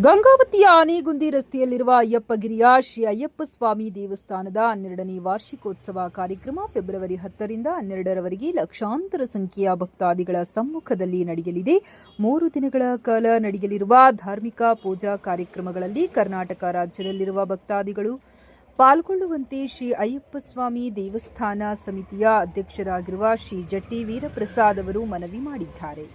ಗಂಗಾವತಿಯ ಆನೆಗುಂದಿ ರಸ್ತೆಯಲ್ಲಿರುವ ಅಯ್ಯಪ್ಪಗಿರಿಯ ಶ್ರೀ ಅಯ್ಯಪ್ಪ ಸ್ವಾಮಿ ದೇವಸ್ಥಾನದ 12ನೇ ವಾರ್ಷಿಕೋತ್ಸವ ಕಾರ್ಯಕ್ರಮ ಫೆಬ್ರವರಿ 10ರಿಂದ 12ರವರೆಗೆ ಲಕ್ಷಾಂತರ ಸಂಖ್ಯೆಯ ಭಕ್ತಾದಿಗಳ ಸಮ್ಮುಖದಲ್ಲಿ ನಡೆಯಲಿದೆ. 3 ದಿನಗಳ ಕಾಲ ನಡೆಯಲಿರುವ ಧಾರ್ಮಿಕ ಪೂಜಾ ಕಾರ್ಯಕ್ರಮಗಳಲ್ಲಿ ಕರ್ನಾಟಕ ರಾಜ್ಯದಲ್ಲಿರುವ ಭಕ್ತಾದಿಗಳು ಪಾಲ್ಗೊಳ್ಳುವಂತೆ ಶ್ರೀ ಅಯ್ಯಪ್ಪ ಸ್ವಾಮಿ ದೇವಸ್ಥಾನ ಸಮಿತಿಯ ಅಧ್ಯಕ್ಷರಾಗಿರುವ ಶ್ರೀ ಜಟ್ಟಿ ವೀರಪ್ರಸಾದ್ ಅವರು ಮನವಿ ಮಾಡಿದ್ದಾರೆ.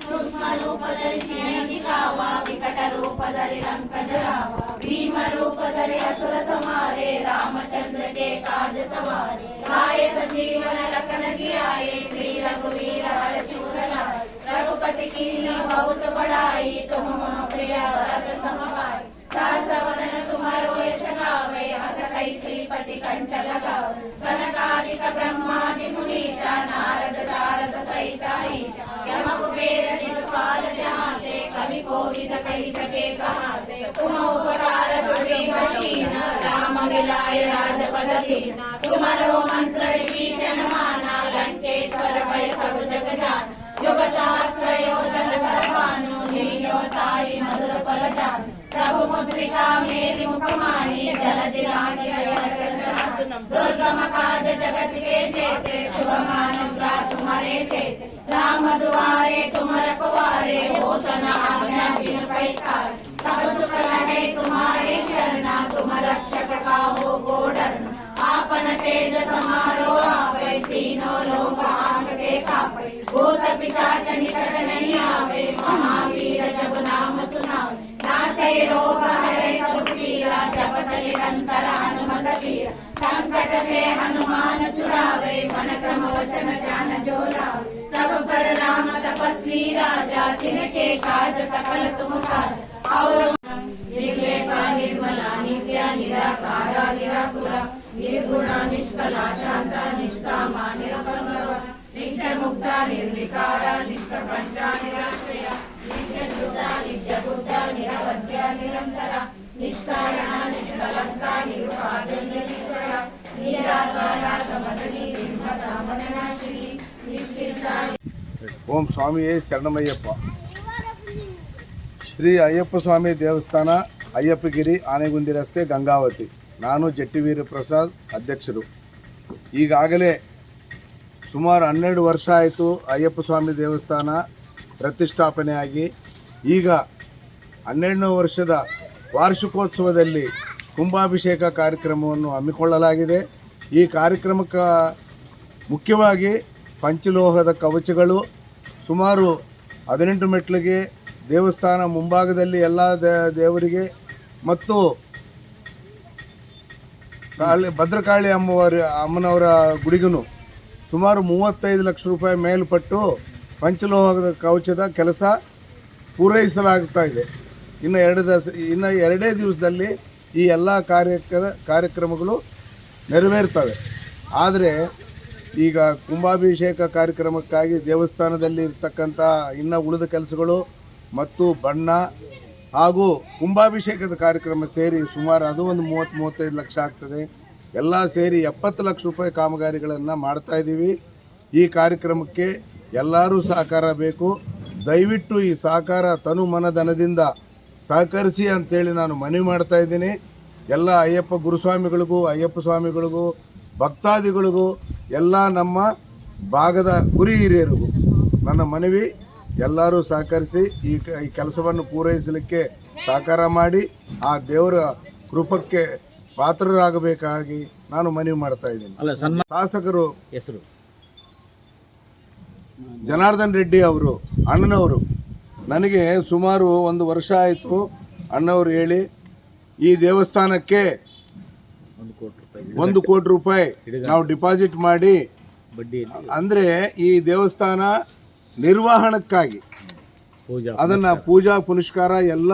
सूक्ष्म रूपधरि सिंहिकाव विकट रूपधरि लंक जराव भीम रूपधरि असुर संहारे रामचंद्र के काज सवारे लाए संजीवन लखन जियाए श्री रघुवीर हर शूर लाए रघुपति कीन्ही बहुत बड़ाई तुम मम प्रिय भरत सम भाई सहस वदन तुम्हारो यश गावे हस कई श्रीपति कंठ लगावे सनकादिक ब्रह्मादि मुनीषा नारद शारद सहित ईशा यम कुबेर दिक्पाल जहाते कवि कोविद कहि सके कहाते तुम उपकार सुग्रीव कीन्हा राम मिलाए राजपद दीन्हा तुम ಸುಮರೋ ಮಂತ್ರ ವಿಭೀಷಣ ಮಾನ ಲಂಕೇಶ್ವರ ಭಯ ಸಬು ಜಗಜಾನ ಯುಗ ಸಹಸ್ರ ಯೋಜನ ಪರಮಾನು ನೀಯೋ ತಾಯಿ ಮಧುರ ಪರಜಾನ प्रभु मुद्रिका मेरी मुखमानी जलधि रानी दुर्गम काज जगत के जेते शुभमान तुम्हारे चेते राम दुआरे तुम रखवारे हो सना आज्ञा बिन पैसार सब सुख है तुम्हारे चरना तुम रक्षक का हो को डरना आपन तेज समारो आपे तीनों लोक आंख के कापे भूत पिशाच निकट नहीं आवे महावीर जब नाम सुनावे नासै रोग हरै सब पीरा जपत निरंतर हनुमत वीर संकट से हनुमान छुड़ावे मन क्रम वचन ध्यान जो लावे सब पर राम तपस्वी राजा तिनके काज सकल तुम साजा और निर्लेपा निर्मला नित्या निराकारा निराकुला निर्गुणा निष्कला शांता निष्कामा निरकल्मषा नित्य मुक्ता निर्विकारा निष्कपंचा निराश्रया नित्य शुद्धा नित्य बुद्धा निरवध्य निरंतरा निष्कारणा निष्कलंका निरुपाद्यनिश्वरा निराकारा समदनी निर्मदा मदनाशिनी निष्किंचा ಓಂ ಸ್ವಾಮಿಯೇ ಶರಣಮಯ್ಯಪ್ಪ. ಶ್ರೀ ಅಯ್ಯಪ್ಪ ಸ್ವಾಮಿ ದೇವಸ್ಥಾನ, ಅಯ್ಯಪ್ಪಗಿರಿ, ಆನೆಗುಂದಿ ರಸ್ತೆ, ಗಂಗಾವತಿ. ನಾನು ಜಟ್ಟಿವೀರ ಪ್ರಸಾದ್, ಅಧ್ಯಕ್ಷರು. ಈಗಾಗಲೇ ಸುಮಾರು 12 ವರ್ಷ ಆಯಿತು ಅಯ್ಯಪ್ಪ ಸ್ವಾಮಿ ದೇವಸ್ಥಾನ ಪ್ರತಿಷ್ಠಾಪನೆಯಾಗಿ. ಈಗ 12ನೇ ವರ್ಷದ ವಾರ್ಷಿಕೋತ್ಸವದಲ್ಲಿ ಕುಂಭಾಭಿಷೇಕ ಕಾರ್ಯಕ್ರಮವನ್ನು ಹಮ್ಮಿಕೊಳ್ಳಲಾಗಿದೆ. ಈ ಕಾರ್ಯಕ್ರಮಕ್ಕೆ ಮುಖ್ಯವಾಗಿ ಪಂಚಲೋಹದ ಕವಚಗಳು, ಸುಮಾರು 18 ಮೆಟ್ಲಿಗೆ ದೇವಸ್ಥಾನ ಮುಂಭಾಗದಲ್ಲಿ ಎಲ್ಲ ದೇವರಿಗೆ ಮತ್ತು ಭದ್ರಕಾಳಿ ಅಮ್ಮನವರ ಗುಡಿಗೂ ಸುಮಾರು 35 ಲಕ್ಷ ರೂಪಾಯಿ ಮೇಲ್ಪಟ್ಟು ಪಂಚಲೋಹದ ಕವಚದ ಕೆಲಸ ಪೂರೈಸಲಾಗ್ತಾ ಇದೆ. ಇನ್ನು ಎರಡೇ ದಿವಸದಲ್ಲಿ ಈ ಎಲ್ಲ ಕಾರ್ಯಕ್ರಮಗಳು ನೆರವೇರ್ತವೆ. ಆದರೆ ಈಗ ಕುಂಭಾಭಿಷೇಕ ಕಾರ್ಯಕ್ರಮಕ್ಕಾಗಿ ದೇವಸ್ಥಾನದಲ್ಲಿ ಇರ್ತಕ್ಕಂಥ ಇನ್ನು ಉಳಿದ ಕೆಲಸಗಳು ಮತ್ತು ಬಣ್ಣ ಹಾಗೂ ಕುಂಭಾಭಿಷೇಕದ ಕಾರ್ಯಕ್ರಮ ಸೇರಿ ಸುಮಾರು ಅದು ಒಂದು 30-35 ಲಕ್ಷ ಆಗ್ತದೆ. ಎಲ್ಲ ಸೇರಿ 70 ಲಕ್ಷ ರೂಪಾಯಿ ಕಾಮಗಾರಿಗಳನ್ನು ಮಾಡ್ತಾಯಿದ್ದೀವಿ. ಈ ಕಾರ್ಯಕ್ರಮಕ್ಕೆ ಎಲ್ಲರೂ ಸಹಕಾರ ಬೇಕು. ದಯವಿಟ್ಟು ಈ ಸಹಕಾರ ತನು ಮನಧನದಿಂದ ಸಹಕರಿಸಿ ಅಂತೇಳಿ ನಾನು ಮನವಿ ಮಾಡ್ತಾಯಿದ್ದೀನಿ. ಎಲ್ಲ ಅಯ್ಯಪ್ಪ ಗುರುಸ್ವಾಮಿಗಳಿಗೂ, ಅಯ್ಯಪ್ಪ ಸ್ವಾಮಿಗಳಿಗೂ, ಭಕ್ತಾದಿಗಳಿಗೂ, ಎಲ್ಲ ನಮ್ಮ ಭಾಗದ ಗುರಿ ಹಿರಿಯರಿಗೂ ನನ್ನ ಮನವಿ, ಎಲ್ಲರೂ ಸಹಕರಿಸಿ ಈ ಕೆಲಸವನ್ನು ಪೂರೈಸಲಿಕ್ಕೆ ಸಹಕಾರ ಮಾಡಿ ಆ ದೇವರ ಕೃಪಕ್ಕೆ ಪಾತ್ರರಾಗಬೇಕಾಗಿ ನಾನು ಮನವಿ ಮಾಡ್ತಾ ಇದ್ದೀನಿ. ಶಾಸಕರು ಹೆಸರು ಜನಾರ್ದನ್ ರೆಡ್ಡಿ ಅವರು, ಅಣ್ಣನವರು. ನನಗೆ ಸುಮಾರು 1 ವರ್ಷ ಆಯಿತು ಅಣ್ಣವರು ಹೇಳಿ ಈ ದೇವಸ್ಥಾನಕ್ಕೆ 1 ಕೋಟಿ ರೂಪಾಯಿ ನಾವು ಡಿಪಾಸಿಟ್ ಮಾಡಿ, ಅಂದರೆ ಈ ದೇವಸ್ಥಾನ ನಿರ್ವಹಣಕ್ಕಾಗಿ ಅದನ್ನು ಪೂಜಾ ಪುನಸ್ಕಾರ ಎಲ್ಲ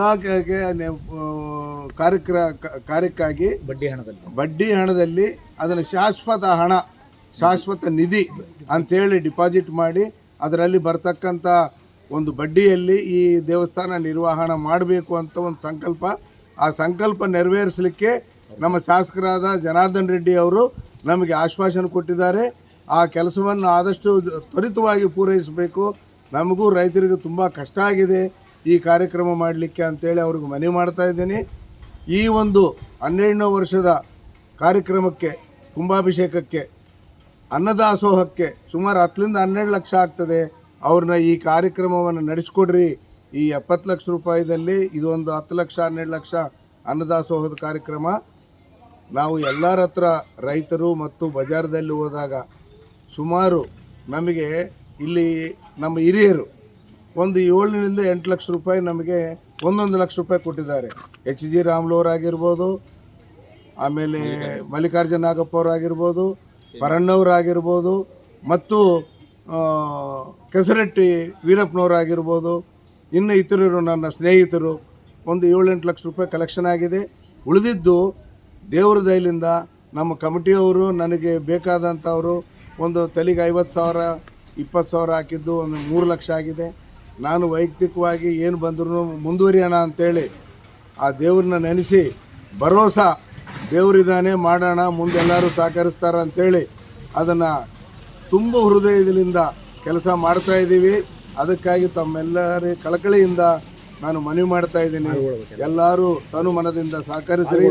ಕಾರ್ಯಕ್ಕಾಗಿ ಬಡ್ಡಿ ಹಣದಲ್ಲಿ ಅದನ್ನು ಶಾಶ್ವತ ನಿಧಿ ಅಂಥೇಳಿ ಡಿಪಾಸಿಟ್ ಮಾಡಿ ಅದರಲ್ಲಿ ಬರ್ತಕ್ಕಂಥ ಒಂದು ಬಡ್ಡಿಯಲ್ಲಿ ಈ ದೇವಸ್ಥಾನ ನಿರ್ವಹಣೆ ಮಾಡಬೇಕು ಅಂತ ಒಂದು ಸಂಕಲ್ಪ. ಆ ಸಂಕಲ್ಪ ನೆರವೇರಿಸಲಿಕ್ಕೆ ನಮ್ಮ ಶಾಸಕರಾದ ಜನಾರ್ದನ್ ರೆಡ್ಡಿ ಅವರು ನಮಗೆ ಆಶ್ವಾಸನೆ ಕೊಟ್ಟಿದ್ದಾರೆ. ಆ ಕೆಲಸವನ್ನು ಆದಷ್ಟು ತ್ವರಿತವಾಗಿ ಪೂರೈಸಬೇಕು. ನಮಗೂ ರೈತರಿಗೂ ತುಂಬ ಕಷ್ಟ ಆಗಿದೆ ಈ ಕಾರ್ಯಕ್ರಮ ಮಾಡಲಿಕ್ಕೆ ಅಂತೇಳಿ ಅವ್ರಿಗೆ ಮನವಿ ಮಾಡ್ತಾ ಇದ್ದೀನಿ. ಈ ಒಂದು 12ನೇ ವರ್ಷದ ಕಾರ್ಯಕ್ರಮಕ್ಕೆ, ಕುಂಭಾಭಿಷೇಕಕ್ಕೆ, ಅನ್ನದಾಸೋಹಕ್ಕೆ ಸುಮಾರು 10-12 ಲಕ್ಷ ಆಗ್ತದೆ. ಅವ್ರನ್ನ ಈ ಕಾರ್ಯಕ್ರಮವನ್ನು ನಡೆಸ್ಕೊಡ್ರಿ. ಈ 70 ಲಕ್ಷ ರೂಪಾಯಿದಲ್ಲಿ ಇದೊಂದು 10 ಲಕ್ಷ 12 ಲಕ್ಷ ಅನ್ನದಾಸೋಹದ ಕಾರ್ಯಕ್ರಮ. ನಾವು ಎಲ್ಲರ ಹತ್ರ ರೈತರು ಮತ್ತು ಬಜಾರದಲ್ಲಿ ಹೋದಾಗ ಸುಮಾರು ನಮಗೆ ಇಲ್ಲಿ ನಮ್ಮ ಹಿರಿಯರು ಒಂದು 7-8 ಲಕ್ಷ ರೂಪಾಯಿ ನಮಗೆ 1 ಲಕ್ಷ ರೂಪಾಯಿ ಕೊಟ್ಟಿದ್ದಾರೆ. H.G. ರಾಮ್ಲವರಾಗಿರ್ಬೋದು, ಆಮೇಲೆ ಮಲ್ಲಿಕಾರ್ಜುನ ನಾಗಪ್ಪ ಅವರಾಗಿರ್ಬೋದು, ಪರಣ್ಣವರಾಗಿರ್ಬೋದು, ಮತ್ತು ಕೆಸರಟ್ಟಿ ವೀರಪ್ಪನವರಾಗಿರ್ಬೋದು, ಇನ್ನು ಇತರರು ನನ್ನ ಸ್ನೇಹಿತರು ಒಂದು 7-8 ಲಕ್ಷ ರೂಪಾಯಿ ಕಲೆಕ್ಷನ್ ಆಗಿದೆ. ಉಳಿದಿದ್ದು ದೇವರ ದಯಲಿಂದ ನಮ್ಮ ಕಮಿಟಿಯವರು ನನಗೆ ಬೇಕಾದಂಥವರು ಒಂದು ತಲೆಗೆ 50,000 20,000 ಹಾಕಿದ್ದು ಒಂದು 3 ಲಕ್ಷ ಆಗಿದೆ. ನಾನು ವೈಯಕ್ತಿಕವಾಗಿ ಏನು ಬಂದರೂ ಮುಂದುವರಿಯೋಣ ಅಂಥೇಳಿ ಆ ದೇವ್ರನ್ನ ನೆನೆಸಿ ಭರೋಸಾ ದೇವರಿದ್ದಾನೆ ಮಾಡೋಣ, ಮುಂದೆಲ್ಲರೂ ಸಹಕರಿಸ್ತಾರ ಅಂತೇಳಿ ಅದನ್ನು ತುಂಬ ಹೃದಯದಿಂದ ಕೆಲಸ ಮಾಡ್ತಾ ಇದ್ದೀವಿ. ಅದಕ್ಕಾಗಿ ತಮ್ಮೆಲ್ಲರ ಕಳಕಳಿಯಿಂದ ನಾನು ಮನವಿ ಮಾಡ್ತಾ ಇದ್ದೀನಿ, ಎಲ್ಲರೂ ತನು ಮನದಿಂದ ಸಹಕರಿಸಿರಿ,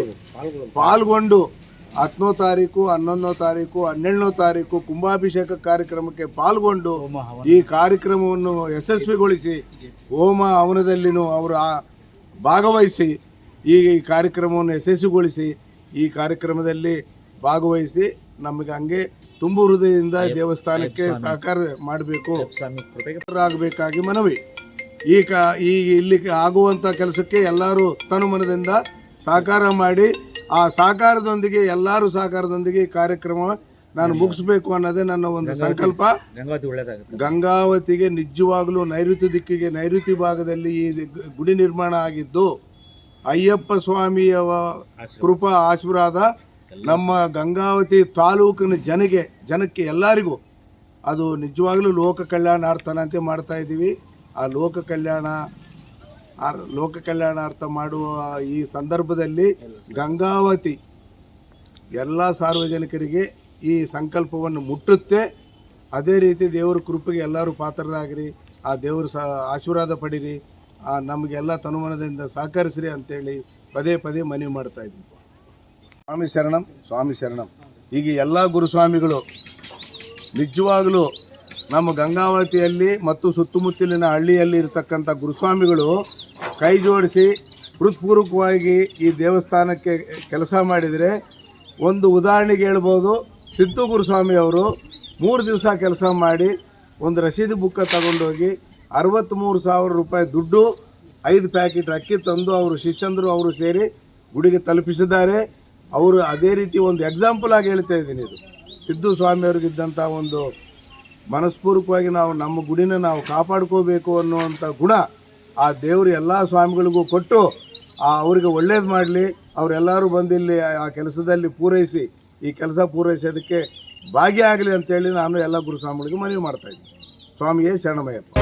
ಪಾಲ್ಗೊಂಡು 10ನೇ ತಾರೀಕು, 11ನೇ ತಾರೀಕು, 17ನೇ ತಾರೀಕು ಕುಂಭಾಭಿಷೇಕ ಕಾರ್ಯಕ್ರಮಕ್ಕೆ ಪಾಲ್ಗೊಂಡು ಈ ಕಾರ್ಯಕ್ರಮವನ್ನು ಯಶಸ್ವಿಗೊಳಿಸಿ ಹೋಮ ಹವನದಲ್ಲಿನೂ ಅವರು ಭಾಗವಹಿಸಿ ಈ ಕಾರ್ಯಕ್ರಮವನ್ನು ಯಶಸ್ವಿಗೊಳಿಸಿ ಈ ಕಾರ್ಯಕ್ರಮದಲ್ಲಿ ಭಾಗವಹಿಸಿ ನಮಗೆ ಹಂಗೆ ತುಂಬ ಹೃದಯದಿಂದ ದೇವಸ್ಥಾನಕ್ಕೆ ಸಹಕಾರ ಮಾಡಬೇಕು ಆಗಬೇಕಾಗಿ ಮನವಿ. ಈ ಇಲ್ಲಿ ಆಗುವಂಥ ಕೆಲಸಕ್ಕೆ ಎಲ್ಲರೂ ತನು ಮನದಿಂದ ಸಹಕಾರ ಮಾಡಿ ಆ ಸಹಕಾರದೊಂದಿಗೆ ಎಲ್ಲರೂ ಸಹಕಾರದೊಂದಿಗೆ ಈ ಕಾರ್ಯಕ್ರಮ ನಾನು ಮುಗಿಸ್ಬೇಕು ಅನ್ನೋದೇ ನನ್ನ ಒಂದು ಸಂಕಲ್ಪ. ಗಂಗಾವತಿಗೆ ನಿಜವಾಗಲೂ ನೈಋತ್ಯ ದಿಕ್ಕಿಗೆ ನೈಋತ್ಯ ಭಾಗದಲ್ಲಿ ಈ ಗುಡಿ ನಿರ್ಮಾಣ ಆಗಿದ್ದು ಅಯ್ಯಪ್ಪ ಸ್ವಾಮಿಯ ಕೃಪಾ ಆಶೀರ್ವಾದ ನಮ್ಮ ಗಂಗಾವತಿ ತಾಲೂಕಿನ ಜನಕ್ಕೆ ಎಲ್ಲರಿಗೂ ಅದು ನಿಜವಾಗ್ಲೂ ಲೋಕ ಕಲ್ಯಾಣಾರ್ಥನಂತೆ ಮಾಡ್ತಾ ಇದ್ದೀವಿ. ಆ ಲೋಕ ಕಲ್ಯಾಣಾರ್ಥ ಮಾಡುವ ಈ ಸಂದರ್ಭದಲ್ಲಿ ಗಂಗಾವತಿ ಎಲ್ಲ ಸಾರ್ವಜನಿಕರಿಗೆ ಈ ಸಂಕಲ್ಪವನ್ನು ಮುಟ್ಟುತ್ತೆ. ಅದೇ ರೀತಿ ದೇವರ ಕೃಪೆಗೆ ಎಲ್ಲರೂ ಪಾತ್ರರಾಗಿರಿ, ಆ ದೇವರ ಆಶೀರ್ವಾದ ಪಡೀರಿ, ನಮಗೆಲ್ಲ ತನುಮನದಿಂದ ಸಹಕರಿಸ್ರಿ ಅಂತೇಳಿ ಪದೇ ಪದೇ ಮನವಿ ಮಾಡ್ತಾ ಇದ್ದೀವಿ. ಸ್ವಾಮಿ ಶರಣಂ, ಸ್ವಾಮಿ ಶರಣಂ. ಈಗ ಎಲ್ಲ ಗುರುಸ್ವಾಮಿಗಳು ನಿಜವಾಗಲೂ ನಮ್ಮ ಗಂಗಾವತಿಯಲ್ಲಿ ಮತ್ತು ಸುತ್ತಮುತ್ತಲಿನ ಹಳ್ಳಿಯಲ್ಲಿ ಇರತಕ್ಕಂಥ ಗುರುಸ್ವಾಮಿಗಳು ಕೈ ಜೋಡಿಸಿ ಹೃತ್ಪೂರ್ವಕವಾಗಿ ಈ ದೇವಸ್ಥಾನಕ್ಕೆ ಕೆಲಸ ಮಾಡಿದರೆ, ಒಂದು ಉದಾಹರಣೆಗೆ ಹೇಳ್ಬೋದು, ಸಿದ್ದು ಗುರುಸ್ವಾಮಿ ಅವರು 3 ದಿವಸ ಕೆಲಸ ಮಾಡಿ ಒಂದು ರಸೀದಿ ಬುಕ್ಕ ತಗೊಂಡೋಗಿ 63,000 ರೂಪಾಯಿ ದುಡ್ಡು, 5 ಪ್ಯಾಕೆಟ್ ಅಕ್ಕಿ ತಂದು ಅವರು ಶಿಷ್ಯಂದರು ಅವರು ಸೇರಿ ಗುಡಿಗೆ ತಲುಪಿಸಿದ್ದಾರೆ. ಅವರು ಅದೇ ರೀತಿ ಒಂದು ಎಕ್ಸಾಂಪಲ್ ಆಗಿ ಹೇಳ್ತಾ ಇದ್ದೀನಿ. ಇದು ಸಿದ್ದು ಸ್ವಾಮಿಯವ್ರಿಗಿದ್ದಂಥ ಒಂದು ಮನಸ್ಪೂರ್ವಕವಾಗಿ ನಾವು ನಮ್ಮ ಗುಡಿನ ನಾವು ಕಾಪಾಡ್ಕೋಬೇಕು ಅನ್ನುವಂಥ ಗುಣ ಆ ದೇವರು ಎಲ್ಲ ಸ್ವಾಮಿಗಳಿಗೂ ಕೊಟ್ಟು ಅವರಿಗೆ ಒಳ್ಳೇದು ಮಾಡಲಿ, ಅವರೆಲ್ಲರೂ ಬಂದಿಲ್ಲಿ ಆ ಕೆಲಸದಲ್ಲಿ ಪೂರೈಸಿ ಈ ಕೆಲಸ ಪೂರೈಸೋದಕ್ಕೆ ಭಾಗಿಯಾಗಲಿ ಅಂತೇಳಿ ನಾನು ಎಲ್ಲ ಗುರುಸ್ವಾಮಿಗಳಿಗೆ ಮನವಿ ಮಾಡ್ತಾಯಿದ್ದೀನಿ. ಸ್ವಾಮಿಯೇ ಶರಣಮಯ್ಯಪ್ಪ.